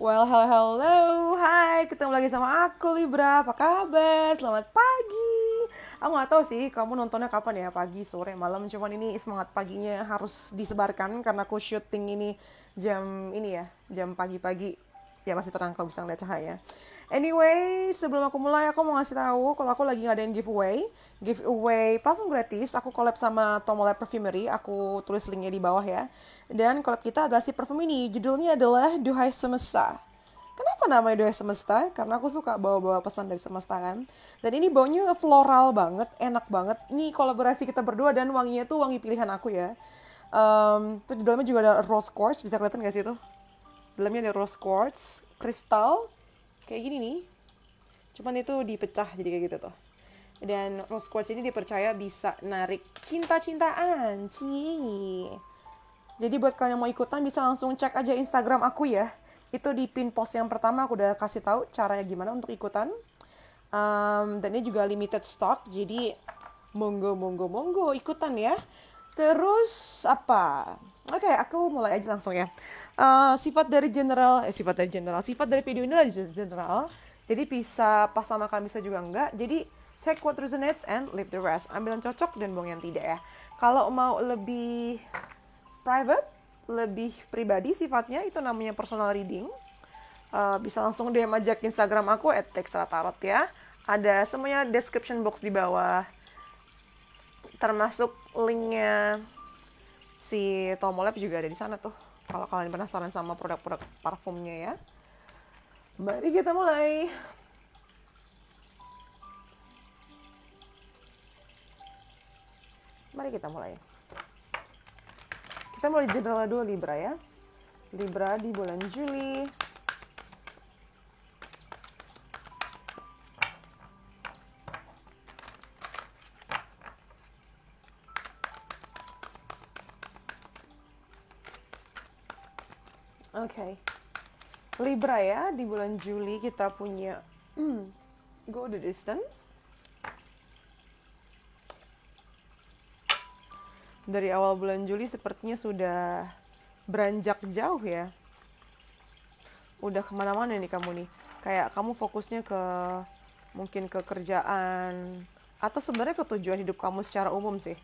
Well, hello, hello, hai, ketemu lagi sama aku Libra. Apa kabar? Selamat pagi. Aku nggak tahu sih kamu nontonnya kapan ya, pagi, sore, malam. Cuman ini semangat paginya harus disebarkan karena aku syuting ini jam ini ya, jam pagi-pagi. Ya masih terang kalau bisa ngeliat cahaya. Anyway, sebelum aku mulai aku mau ngasih tahu kalau aku lagi ngadain giveaway parfum gratis. Aku collab sama Tomolab Perfumery. Aku tulis linknya di bawah ya. Dan collab kita adalah si parfum ini. Judulnya adalah Duhai Semesta. Kenapa namanya Duhai Semesta? Karena aku suka bawa-bawa pesan dari semesta kan. Dan ini baunya floral banget, enak banget. Ini kolaborasi kita berdua dan wanginya tuh wangi pilihan aku ya. Terus di dalamnya juga ada rose quartz, bisa kelihatan gak sih tuh? Dalamnya ada rose quartz, kristal, kayak gini nih. Cuman itu dipecah jadi kayak gitu tuh. Dan rose quartz ini dipercaya bisa narik cinta-cintaan. Jadi buat kalian yang mau ikutan bisa langsung cek aja Instagram aku ya. Itu di pin post yang pertama aku udah kasih tahu caranya gimana untuk ikutan. Dan ini juga limited stock, jadi monggo ikutan ya. Terus apa? Oke, aku mulai aja langsung ya. Sifat dari video ini adalah general. Jadi bisa pas sama kalian bisa juga enggak. Jadi check what resonates and leave the rest. Ambil yang cocok dan buang yang tidak ya. Kalau mau lebih private, lebih pribadi sifatnya, itu namanya personal reading. Bisa langsung DM aja ke Instagram aku @textratarot ya. Ada semuanya description box di bawah. Termasuk linknya si Tomolab juga ada di sana tuh. Kalau kalian penasaran sama produk-produk parfumnya ya. Mari kita mulai. Mari kita mulai. Kita mulai general dulu Libra ya. Libra di bulan Juli. Oke. Libra ya, di bulan Juli kita punya Go the Distance. Dari awal bulan Juli sepertinya sudah beranjak jauh ya. Udah kemana-mana nih kamu nih. Kayak kamu fokusnya ke mungkin ke kerjaan atau sebenarnya ke tujuan hidup kamu secara umum sih.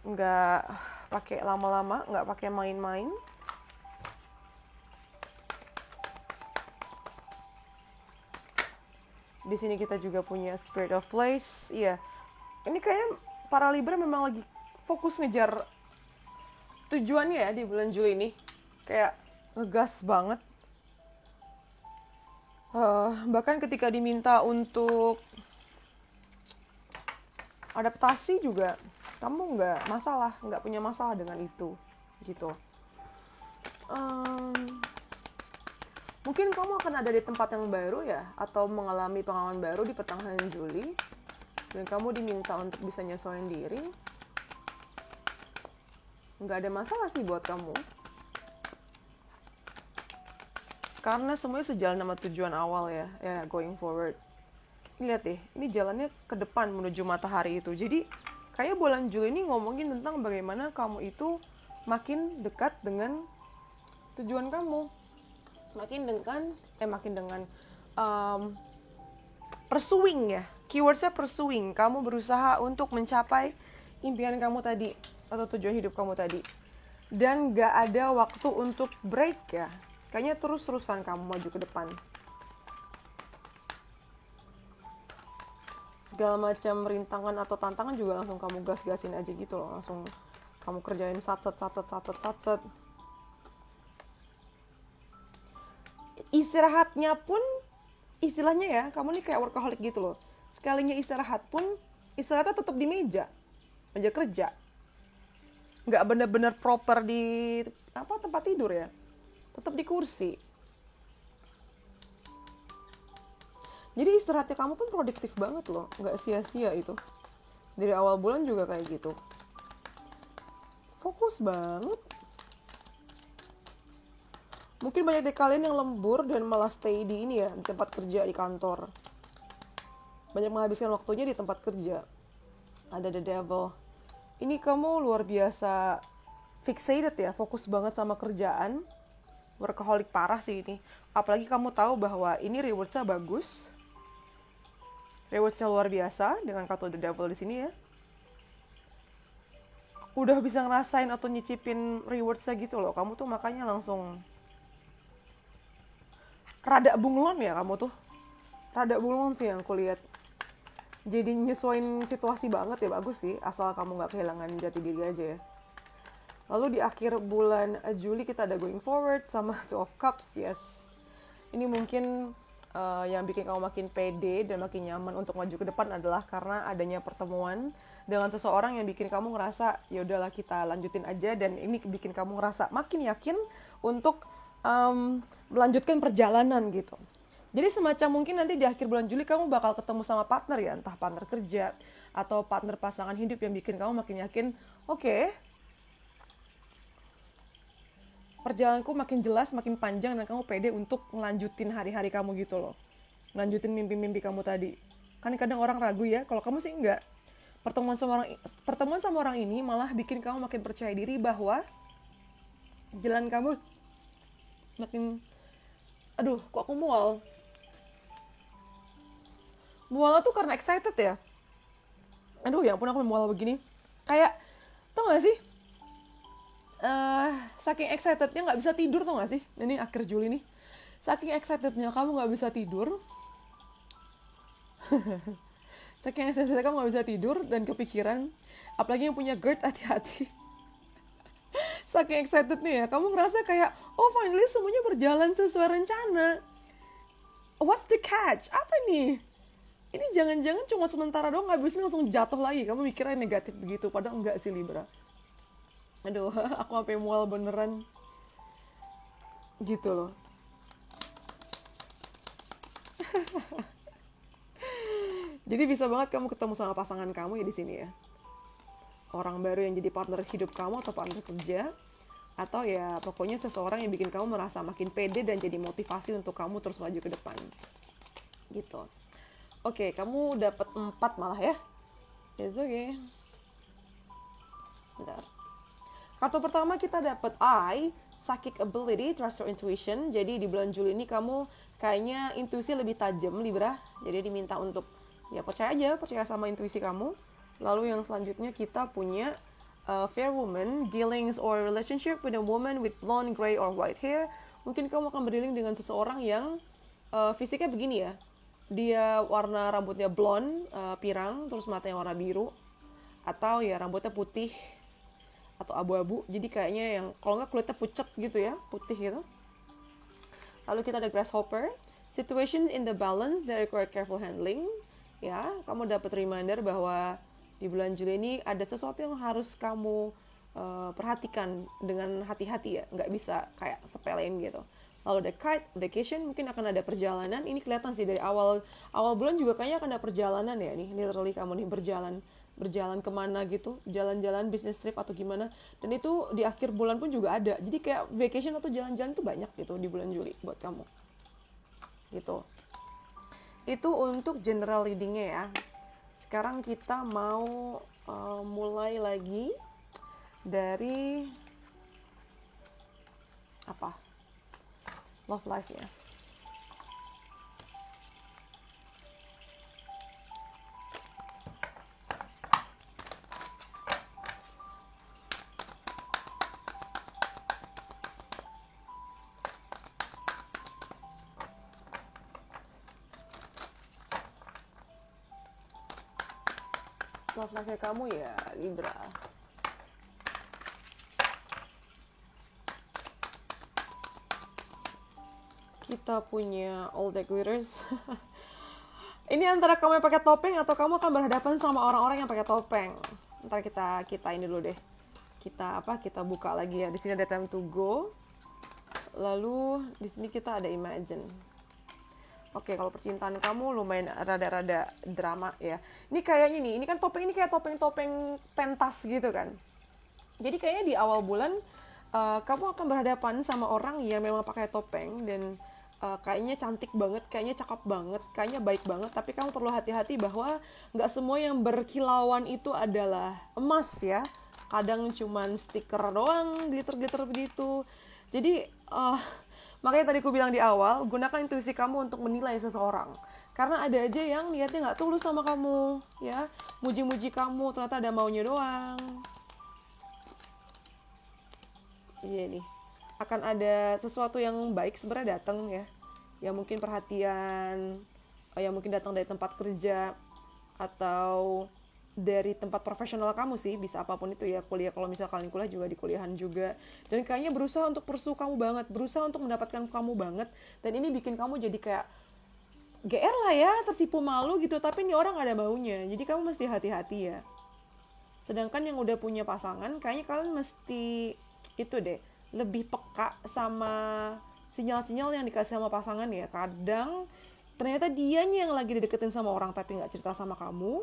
Nggak pakai lama-lama, nggak pakai main-main. Di sini kita juga punya Spirit of Place. Iya. Ini kayak para Libra memang lagi fokus ngejar tujuannya ya di bulan Juli ini. Kayak ngegas banget. Bahkan ketika diminta untuk adaptasi juga kamu nggak punya masalah dengan itu gitu. Mungkin kamu akan ada di tempat yang baru ya, atau mengalami pengalaman baru di pertengahan Juli, dan kamu diminta untuk bisa nyesuaiin diri. Nggak ada masalah sih buat kamu, karena semuanya sejalan sama tujuan awal ya going forward. Lihat deh, ini jalannya ke depan menuju matahari itu. Jadi kayak bulan Juli ini ngomongin tentang bagaimana kamu itu makin dekat dengan tujuan kamu. Makin dengan pursuing ya. Keywordnya pursuing. Kamu berusaha untuk mencapai impian kamu tadi atau tujuan hidup kamu tadi. Dan gak ada waktu untuk break ya. Kayaknya terus-terusan kamu maju ke depan. Segala macam rintangan atau tantangan juga langsung kamu gas-gasin aja gitu loh. Langsung kamu kerjain satset. Istirahatnya pun istilahnya ya, kamu nih kayak workaholic gitu loh. Sekalinya istirahat pun istirahatnya tetap di meja kerja. Nggak benar-benar proper di tempat tidur ya. Tetap di kursi. Jadi istirahatnya kamu pun produktif banget loh, nggak sia-sia itu. Dari awal bulan juga kayak gitu. Fokus banget. Mungkin banyak dari kalian yang lembur dan malah stay di ini ya, di tempat kerja, di kantor. Banyak menghabiskan waktunya di tempat kerja. Ada the devil. Ini kamu luar biasa fixated ya, fokus banget sama kerjaan, workaholic parah sih ini. Apalagi kamu tahu bahwa ini rewards-nya bagus, rewards-nya luar biasa dengan kartu The Devil di sini ya. Udah bisa ngerasain atau nyicipin rewards-nya gitu loh. Kamu tuh makanya langsung rada bunglon ya kamu tuh. Rada bunglon sih yang aku lihat. Jadi nyesuaiin situasi banget ya, bagus sih. Asal kamu gak kehilangan jati diri aja ya. Lalu di akhir bulan Juli kita ada going forward sama Two of Cups, yes. Ini mungkin yang bikin kamu makin pede dan makin nyaman untuk maju ke depan adalah karena adanya pertemuan dengan seseorang yang bikin kamu ngerasa ya udahlah kita lanjutin aja, dan ini bikin kamu ngerasa makin yakin untuk melanjutkan perjalanan gitu. Jadi semacam mungkin nanti di akhir bulan Juli kamu bakal ketemu sama partner ya, entah partner kerja atau partner pasangan hidup yang bikin kamu makin yakin, oke, perjalananku makin jelas, makin panjang, dan kamu pede untuk ngelanjutin hari-hari kamu gitu loh. Ngelanjutin mimpi-mimpi kamu tadi. Kan kadang orang ragu ya, kalau kamu sih enggak. Pertemuan sama orang ini malah bikin kamu makin percaya diri bahwa jalan kamu makin... Aduh, kok aku mual? Mualnya tuh karena excited ya. Aduh, ya ampun aku mual begini. Kayak, tau gak sih? Saking excitednya nggak bisa tidur, tau gak sih? Ini akhir Juli nih. Saking excitednya kamu nggak bisa tidur. Saking excitednya kamu nggak bisa tidur dan kepikiran. Apalagi yang punya GERD, hati-hati. Saking excitednya ya, kamu ngerasa kayak, oh finally semuanya berjalan sesuai rencana. What's the catch? Apa nih? Ini jangan-jangan cuma sementara doang, habis ini langsung jatuh lagi. Kamu mikirnya negatif begitu, padahal enggak sih Libra. Aduh, aku sampai mual beneran. Gitu loh. Jadi bisa banget kamu ketemu sama pasangan kamu ya di sini ya. Orang baru yang jadi partner hidup kamu atau partner kerja. Atau ya pokoknya seseorang yang bikin kamu merasa makin pede dan jadi motivasi untuk kamu terus maju ke depan. Gitu. Oke, kamu dapat 4 malah ya. It's okay. Sebentar. Kartu pertama kita dapat I, psychic ability, trust your intuition. Jadi di bulan Juli ini kamu kayaknya intuisi lebih tajam, Libra. Jadi diminta untuk ya percaya sama intuisi kamu. Lalu yang selanjutnya kita punya fair woman, dealings or relationship with a woman with blonde, gray or white hair. Mungkin kamu akan berdealing dengan seseorang yang fisiknya begini ya. Dia warna rambutnya blonde, pirang, terus matanya warna biru. Atau ya rambutnya putih atau abu-abu, jadi kayaknya yang kalau nggak kulitnya pucat gitu ya, putih gitu. Lalu kita ada grasshopper, situation in the balance that require careful handling. Ya, kamu dapat reminder bahwa di bulan Juli ini ada sesuatu yang harus kamu perhatikan dengan hati-hati ya, nggak bisa kayak sepelein gitu. Lalu ada kite, vacation, mungkin akan ada perjalanan. Ini kelihatan sih dari awal bulan juga kayaknya akan ada perjalanan ya nih, literally kamu nih berjalan kemana gitu, jalan-jalan, business trip atau gimana, dan itu di akhir bulan pun juga ada, jadi kayak vacation atau jalan-jalan itu banyak gitu di bulan Juli buat kamu gitu. Itu untuk general readingnya ya. Sekarang kita mau mulai lagi dari apa, love life ya. Love life kamu ya Libra. Kita punya all the glitters. Ini antara kamu yang pakai topeng atau kamu akan berhadapan sama orang-orang yang pakai topeng. Ntar kita ini dulu deh. Kita buka lagi ya. Di sini ada time to go. Lalu di sini kita ada imagine. Oke, kalau percintaan kamu lumayan rada-rada drama ya. Ini kayaknya nih, ini kan topeng ini kayak topeng-topeng pentas gitu kan. Jadi kayaknya di awal bulan kamu akan berhadapan sama orang yang memang pakai topeng dan kayaknya cantik banget, kayaknya cakep banget, kayaknya baik banget. Tapi kamu perlu hati-hati bahwa nggak semua yang berkilauan itu adalah emas ya. kadang cuman stiker doang, glitter-glitter begitu. Jadi makanya tadi aku bilang di awal, gunakan intuisi kamu untuk menilai seseorang. Karena ada aja yang niatnya nggak tulus sama kamu, ya, muji-muji kamu, ternyata ada maunya doang. Iya nih, akan ada sesuatu yang baik sebenarnya datang ya. Ya mungkin perhatian, ya mungkin datang dari tempat kerja atau dari tempat profesional kamu sih, bisa apapun itu ya, kuliah, kalau misal kalian kuliah juga di kuliahan juga, dan kayaknya berusaha untuk pursue kamu banget, berusaha untuk mendapatkan kamu banget, dan ini bikin kamu jadi kayak GR lah ya, tersipu malu gitu, tapi ini orang ada maunya, jadi kamu mesti hati-hati ya. Sedangkan yang udah punya pasangan, kayaknya kalian mesti itu deh, lebih peka sama sinyal-sinyal yang dikasih sama pasangan ya. Kadang ternyata dianya yang lagi dideketin sama orang tapi nggak cerita sama kamu,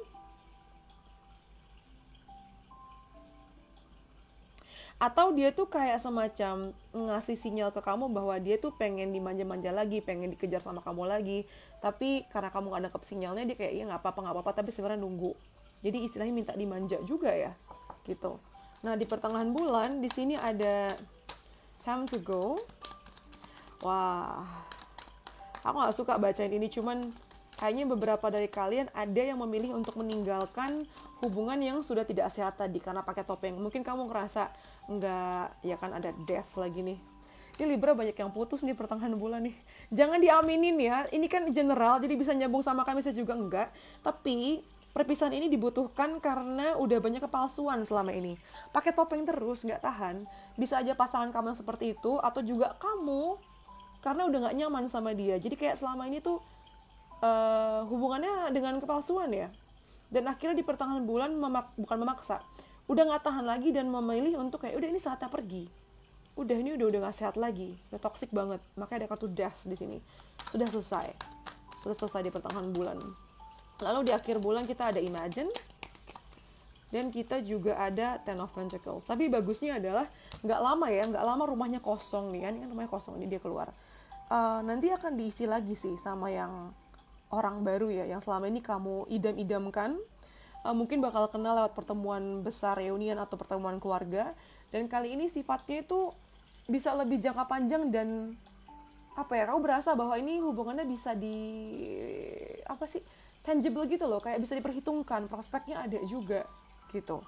atau dia tuh kayak semacam ngasih sinyal ke kamu bahwa dia tuh pengen dimanja-manja lagi, pengen dikejar sama kamu lagi, tapi karena kamu nggak nangkep sinyalnya, dia kayak, iya nggak apa-apa, tapi sebenarnya nunggu. Jadi istilahnya minta dimanja juga ya, gitu. Nah di pertengahan bulan di sini ada time to go. Wah, aku nggak suka bacain ini, cuman kayaknya beberapa dari kalian ada yang memilih untuk meninggalkan hubungan yang sudah tidak sehat tadi karena pakai topeng. Mungkin kamu ngerasa nggak, ya kan ada death lagi nih. Ini Libra banyak yang putus nih pertengahan bulan nih. Jangan diaminin ya, ini kan general, jadi bisa nyambung sama kami, saya juga enggak. Tapi perpisahan ini dibutuhkan karena udah banyak kepalsuan selama ini. Pakai topeng terus, nggak tahan. Bisa aja pasangan kamu yang seperti itu, atau juga kamu karena udah nggak nyaman sama dia. Jadi kayak selama ini tuh hubungannya dengan kepalsuan ya. Dan akhirnya di pertengahan bulan bukan memaksa, udah nggak tahan lagi dan memilih untuk kayak udah ini saatnya pergi. Udah ini udah nggak sehat lagi, udah toxic banget. Makanya ada kartu death di sini. Sudah selesai di pertengahan bulan. Lalu di akhir bulan kita ada Imagine, dan kita juga ada Ten of Pentacles. Tapi bagusnya adalah nggak lama rumahnya kosong nih. Ini kan rumahnya kosong, ini dia keluar. Nanti akan diisi lagi sih sama yang orang baru ya, yang selama ini kamu idam-idamkan. Mungkin bakal kenal lewat pertemuan besar, reunian atau pertemuan keluarga. Dan kali ini sifatnya itu bisa lebih jangka panjang dan apa ya, kamu berasa bahwa ini hubungannya bisa tangible gitu loh, kayak bisa diperhitungkan, prospeknya ada juga gitu.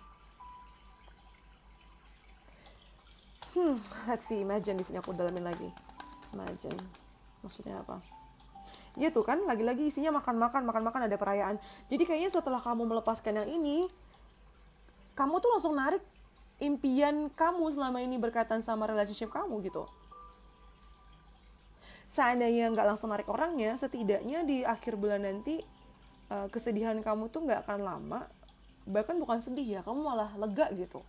Let's see, Imagine di sini aku dalamin lagi. Imagine maksudnya apa? Ya tuh kan, lagi-lagi isinya makan-makan, ada perayaan. Jadi kayaknya setelah kamu melepaskan yang ini, kamu tuh langsung narik impian kamu selama ini berkaitan sama relationship kamu gitu. Seandainya nggak langsung narik orangnya, setidaknya di akhir bulan nanti kesedihan kamu tuh nggak akan lama. Bahkan bukan sedih ya, kamu malah lega gitu.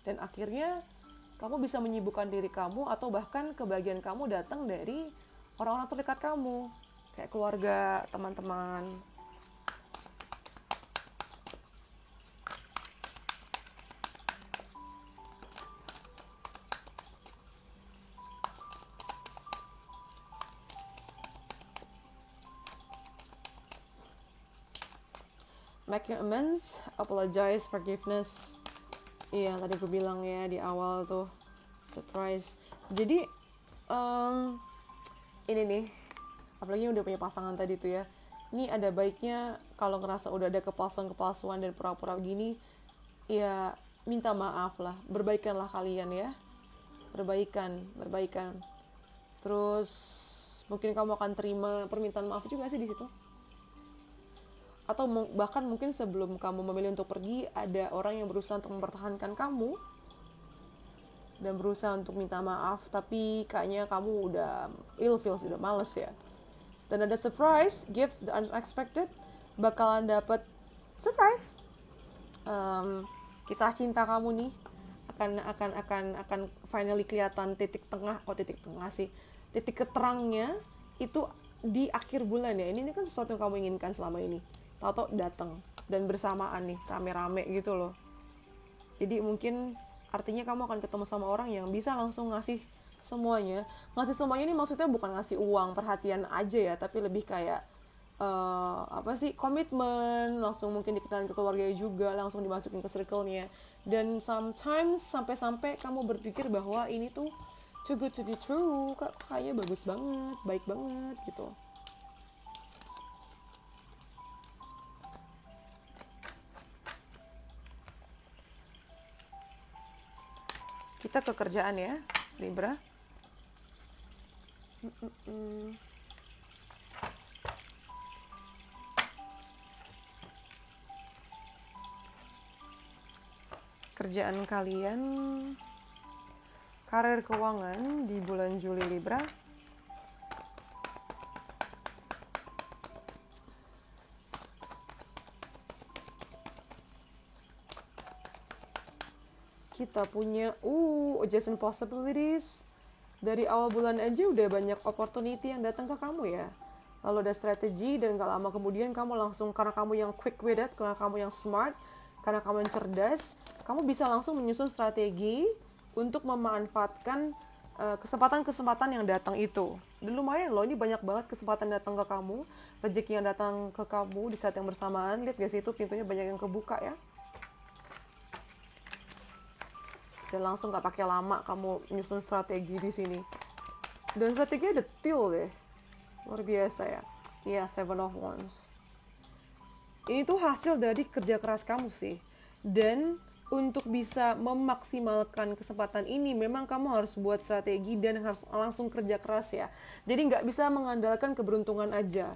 Dan akhirnya kamu bisa menyibukkan diri kamu, atau bahkan kebahagiaan kamu datang dari orang-orang terdekat kamu, kayak keluarga, teman-teman. Making amends, apologize, forgiveness. Iya, tadi gue bilang ya di awal tuh, surprise. Jadi ini nih, apalagi udah punya pasangan tadi tuh ya, ini ada baiknya kalau ngerasa udah ada kepalsuan dan pura-pura gini, ya minta maaf lah, berbaikanlah kalian ya, berbaikan. Terus mungkin kamu akan terima permintaan maaf juga sih di situ. Atau bahkan mungkin sebelum kamu memilih untuk pergi, ada orang yang berusaha untuk mempertahankan kamu dan berusaha untuk minta maaf, tapi kayaknya kamu udah ilfeel, udah males ya. Dan ada surprise, gifts, the unexpected, bakalan dapet surprise. Kisah cinta kamu nih akan finally kelihatan titik keterangnya itu di akhir bulan ya. Ini kan sesuatu yang kamu inginkan selama ini. Tahu-tahu datang dan bersamaan nih, rame-rame gitu loh. Jadi mungkin artinya kamu akan ketemu sama orang yang bisa langsung ngasih semuanya. Ngasih semuanya ini maksudnya bukan ngasih uang, perhatian aja ya, tapi lebih kayak apa sih, komitmen, langsung mungkin dikenalin ke keluarganya juga, langsung dimasukin ke circle-nya. Dan sometimes sampai-sampai kamu berpikir bahwa ini tuh too good to be true, kayaknya bagus banget, baik banget gitu. Kita ke kerjaan ya, Libra. Kerjaan kalian, karir keuangan di bulan Juli, Libra. Kita punya adjacent possibilities. Dari awal bulan aja udah banyak opportunity yang datang ke kamu ya. Lalu ada strategi, dan gak lama kemudian kamu langsung, karena kamu yang quick witted, karena kamu yang smart, karena kamu yang cerdas, kamu bisa langsung menyusun strategi untuk memanfaatkan kesempatan-kesempatan yang datang itu. Dan lumayan loh, ini banyak banget kesempatan datang ke kamu, rezeki yang datang ke kamu di saat yang bersamaan. Lihat gak sih, itu pintunya banyak yang kebuka ya. Dan langsung gak pakai lama kamu nyusun strategi di sini. Dan strateginya detail deh, luar biasa ya. Iya, Seven of Wands. Ini tuh hasil dari kerja keras kamu sih. Dan untuk bisa memaksimalkan kesempatan ini, memang kamu harus buat strategi dan harus langsung kerja keras ya. Jadi nggak bisa mengandalkan keberuntungan aja.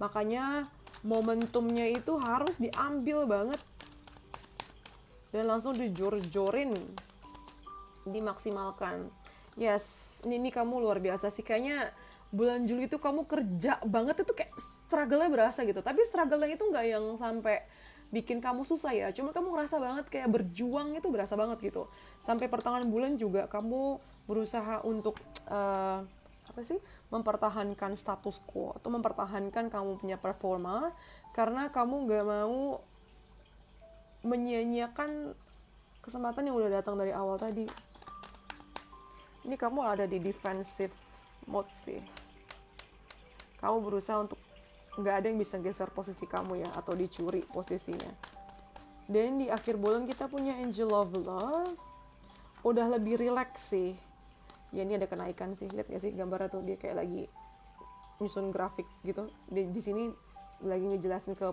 Makanya momentumnya itu harus diambil banget dan langsung dijor-jorin, dimaksimalkan. Yes, ini kamu luar biasa sih. Kayaknya bulan Juli itu kamu kerja banget, itu kayak struggle-nya berasa gitu. Tapi struggle-nya itu nggak yang sampai bikin kamu susah ya. Cuma kamu ngerasa banget kayak berjuang itu berasa banget gitu. Sampai pertengahan bulan juga kamu berusaha untuk mempertahankan status quo atau mempertahankan kamu punya performa, karena kamu nggak mau menyia-nyiakan kesempatan yang udah datang dari awal tadi. Ini kamu ada di defensive mode sih. Kamu berusaha untuk nggak ada yang bisa geser posisi kamu ya, atau dicuri posisinya. Dan di akhir bulan kita punya Angel of Love. Udah lebih relax sih. Ya ini ada kenaikan sih. Lihat nggak sih gambarnya tuh, dia kayak lagi nyusun grafik gitu. Di sini lagi ngejelasin ke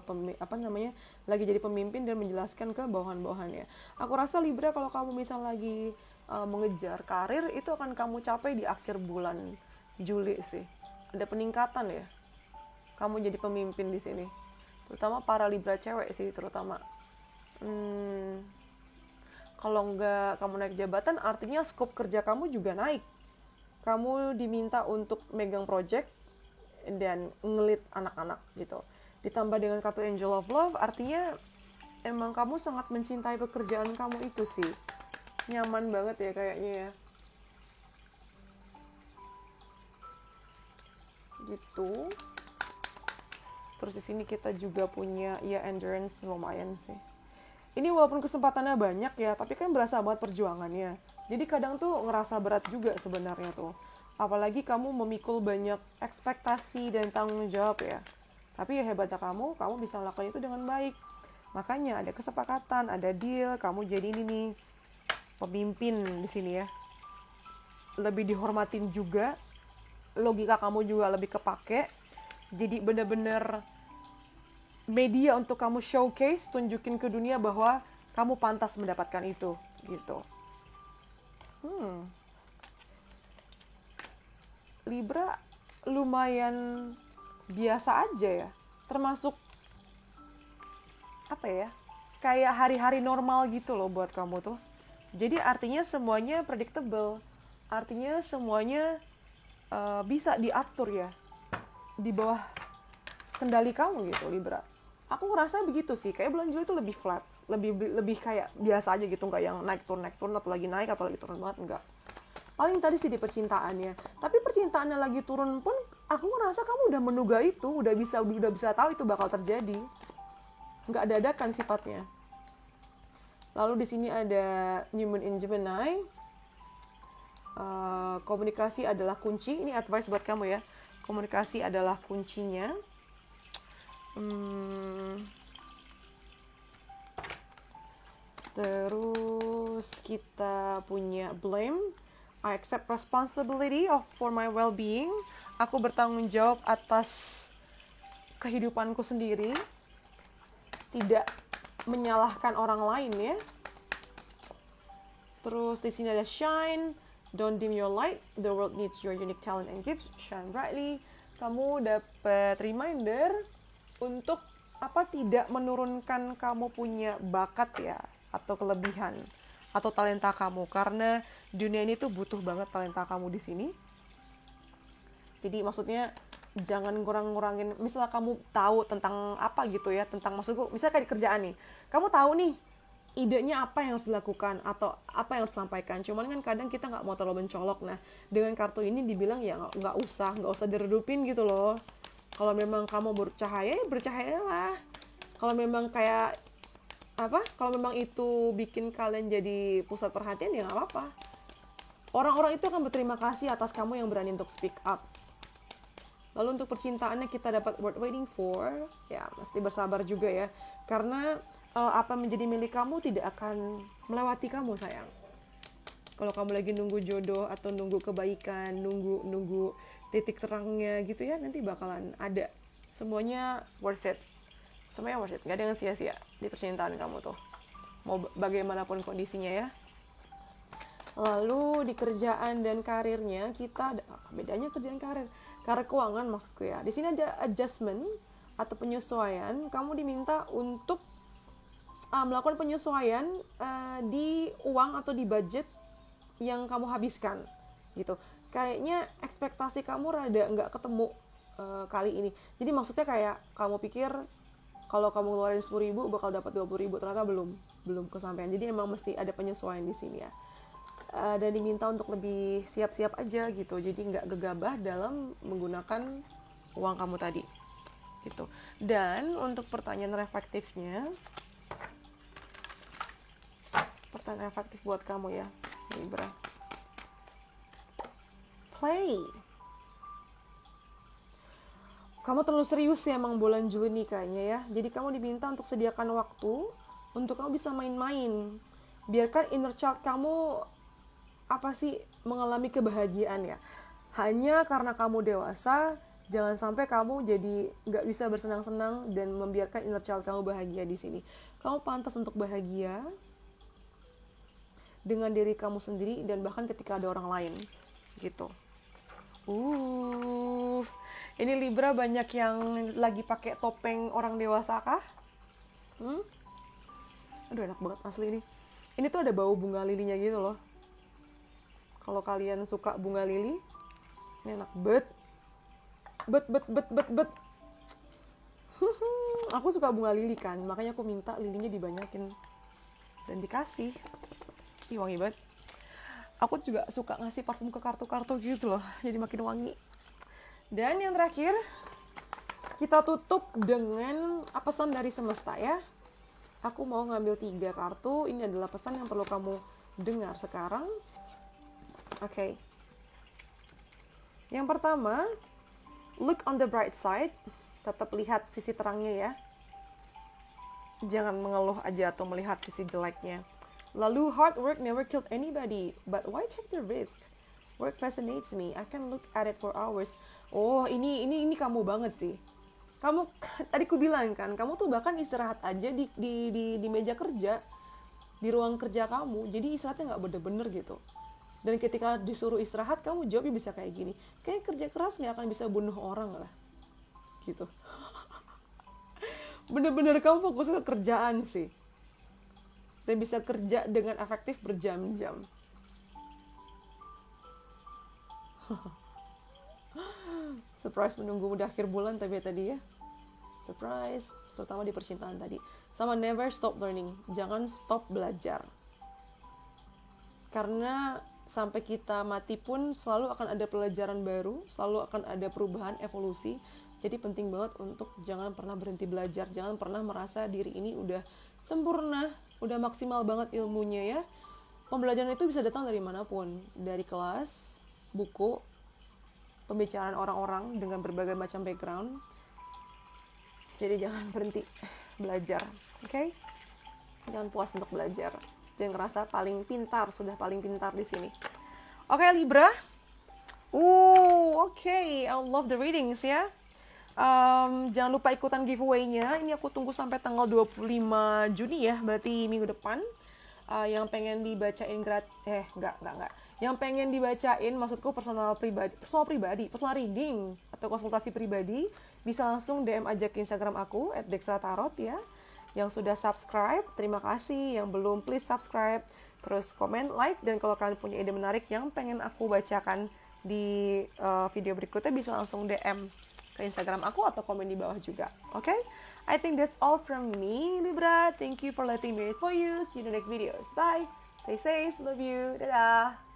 lagi jadi pemimpin dan menjelaskan ke bawahan-bawahannya. Aku rasa Libra, kalau kamu misal lagi mengejar karir, itu akan kamu capai di akhir bulan Juli sih. Ada peningkatan ya. Kamu jadi pemimpin di sini. Terutama para Libra cewek sih terutama. Kalau nggak kamu naik jabatan, artinya skop kerja kamu juga naik. Kamu diminta untuk megang project dan ngelit anak-anak gitu. Ditambah dengan kartu Angel of Love, artinya emang kamu sangat mencintai pekerjaan kamu itu sih. Nyaman banget ya kayaknya ya. Gitu. Terus di sini kita juga punya ya endurance, lumayan sih. Ini walaupun kesempatannya banyak ya, tapi kan berasa banget perjuangannya. Jadi kadang tuh ngerasa berat juga sebenarnya tuh. Apalagi kamu memikul banyak ekspektasi dan tanggung jawab ya. Tapi ya hebatnya kamu bisa lakukan itu dengan baik. Makanya ada kesepakatan, ada deal, kamu jadi ini nih pemimpin di sini ya. Lebih dihormatin juga, logika kamu juga lebih kepake. Jadi benar-benar media untuk kamu showcase, tunjukin ke dunia bahwa kamu pantas mendapatkan itu gitu. Libra lumayan biasa aja ya, termasuk kayak hari-hari normal gitu loh buat kamu tuh. Jadi artinya semuanya predictable, artinya semuanya bisa diatur ya, di bawah kendali kamu gitu Libra. Aku ngerasa begitu sih, kayak bulan Juli itu lebih flat, lebih kayak biasa aja gitu, nggak yang naik turun atau lagi naik atau lagi turun banget, enggak. Paling tadi sih di percintaannya, tapi percintaannya lagi turun pun aku ngerasa kamu udah menduga itu, udah bisa tahu itu bakal terjadi, nggak dadakan sifatnya. Lalu di sini ada New Moon in Gemini. Komunikasi adalah kunci, ini advice buat kamu ya. Komunikasi adalah kuncinya. Hmm, terus kita punya blame. I accept responsibility for my well-being. Aku bertanggung jawab atas kehidupanku sendiri. Tidak menyalahkan orang lain ya. Terus di sini ada shine. Don't dim your light. The world needs your unique talent and gifts. Shine brightly. Kamu dapat reminder untuk tidak menurunkan kamu punya bakat ya, atau kelebihan atau talenta kamu, karena dunia ini tuh butuh banget talenta kamu di sini. Jadi maksudnya jangan ngurang-ngurangin. Misalnya kamu tahu tentang apa gitu ya, tentang maksudku misalnya kayak di kerjaan nih, kamu tahu nih idenya apa yang harus dilakukan atau apa yang harus disampaikan, cuman kan kadang kita nggak mau terlalu mencolok. Nah dengan kartu ini dibilang ya nggak usah diredupin gitu loh. Kalau memang kamu bercahaya ya bercahayalah. Kalau memang kayak kalau memang itu bikin kalian jadi pusat perhatian ya nggak apa-apa. Orang-orang itu akan berterima kasih atas kamu yang berani untuk speak up. Lalu untuk percintaannya kita dapat worth waiting for. Ya mesti bersabar juga ya, karena apa menjadi milik kamu tidak akan melewati kamu sayang. Kalau kamu lagi nunggu jodoh atau nunggu kebaikan, nunggu titik terangnya gitu ya, nanti bakalan ada. Semuanya worth it. Semuanya worth it. Gak ada yang sia-sia di percintaan kamu tuh. Mau bagaimanapun kondisinya ya. Lalu di kerjaan dan karirnya kita ada bedanya kerjaan karir. Karir keuangan maksudku ya. Di sini ada adjustment atau penyesuaian. Kamu diminta untuk melakukan penyesuaian di uang atau di budget yang kamu habiskan gitu. Kayaknya ekspektasi kamu rada nggak ketemu kali ini. Jadi maksudnya kayak kamu pikir kalau kamu ngeluarin 10.000 bakal dapat 20.000, ternyata belum kesampaian. Jadi emang mesti ada penyesuaian di sini ya. Dan diminta untuk lebih siap-siap aja gitu. Jadi nggak gegabah dalam menggunakan uang kamu tadi gitu. Dan untuk pertanyaan reflektifnya, pertanyaan efektif buat kamu ya, Libra. Play. Kamu terlalu serius ya emang bulan Juli nih kayaknya ya. Jadi kamu diminta untuk sediakan waktu untuk kamu bisa main-main. Biarkan inner child kamu mengalami kebahagiaan ya. Hanya karena kamu dewasa, jangan sampai kamu jadi nggak bisa bersenang-senang dan membiarkan inner child kamu bahagia di sini. Kamu pantas untuk bahagia dengan diri kamu sendiri dan bahkan ketika ada orang lain gitu. Ini Libra banyak yang lagi pakai topeng orang dewasa kah? Aduh enak banget asli ini. Ini tuh ada bau bunga lilinya gitu loh. Kalau kalian suka bunga lili, ini enak bet. Aku suka bunga lili kan, makanya aku minta lilinya dibanyakin dan dikasih. Ih wangi banget. Aku juga suka ngasih parfum ke kartu-kartu gitu loh, jadi makin wangi. Dan yang terakhir, kita tutup dengan pesan dari semesta ya. Aku mau ngambil 3 kartu. Ini adalah pesan yang perlu kamu dengar sekarang. Oke. Yang pertama, look on the bright side. Tetap lihat sisi terangnya ya. Jangan mengeluh aja atau melihat sisi jeleknya. Lalu, hard work never killed anybody, but why take the risk? Work fascinates me. I can look at it for hours. Oh, ini kamu banget sih. Kamu tadi ku bilang kan, kamu tuh bahkan istirahat aja di meja kerja, di ruang kerja kamu. Jadi istirahatnya nggak bener-bener gitu. Dan ketika disuruh istirahat, kamu jawabnya bisa kayak gini. Kayak kerja keras nggak akan bisa bunuh orang lah, gitu. Bener-bener kamu fokus ke kerjaan sih. Dan bisa kerja dengan efektif berjam-jam. Surprise menunggu udah akhir bulan tapi tadi ya. Surprise, terutama di percintaan tadi. Sama never stop learning. Jangan stop belajar. Karena sampai kita mati pun selalu akan ada pelajaran baru, selalu akan ada perubahan, evolusi. Jadi penting banget untuk jangan pernah berhenti belajar. Jangan pernah merasa diri ini udah sempurna, udah maksimal banget ilmunya ya. Pembelajaran itu bisa datang dari manapun. Dari kelas, buku, pembicaraan orang-orang dengan berbagai macam background. Jadi jangan berhenti belajar, oke? Jangan puas untuk belajar. Jangan ngerasa paling pintar, sudah paling pintar di sini. Oke, Libra. Oke. I love the readings ya. Jangan lupa ikutan giveaway-nya. Ini aku tunggu sampai tanggal 25 Juni ya, berarti minggu depan. Yang pengen dibacain enggak. Yang pengen dibacain maksudku personal reading atau konsultasi pribadi, bisa langsung DM aja ke Instagram aku @dextratarot ya. Yang sudah subscribe, terima kasih. Yang belum, please subscribe. Terus komen, like, dan kalau kalian punya ide menarik yang pengen aku bacakan di video berikutnya, bisa langsung DM ke Instagram aku atau komen di bawah juga. Okay? I think that's all from me, Libra. Thank you for letting me read for you. See you in the next videos. Bye. Stay safe. Love you. Dadah.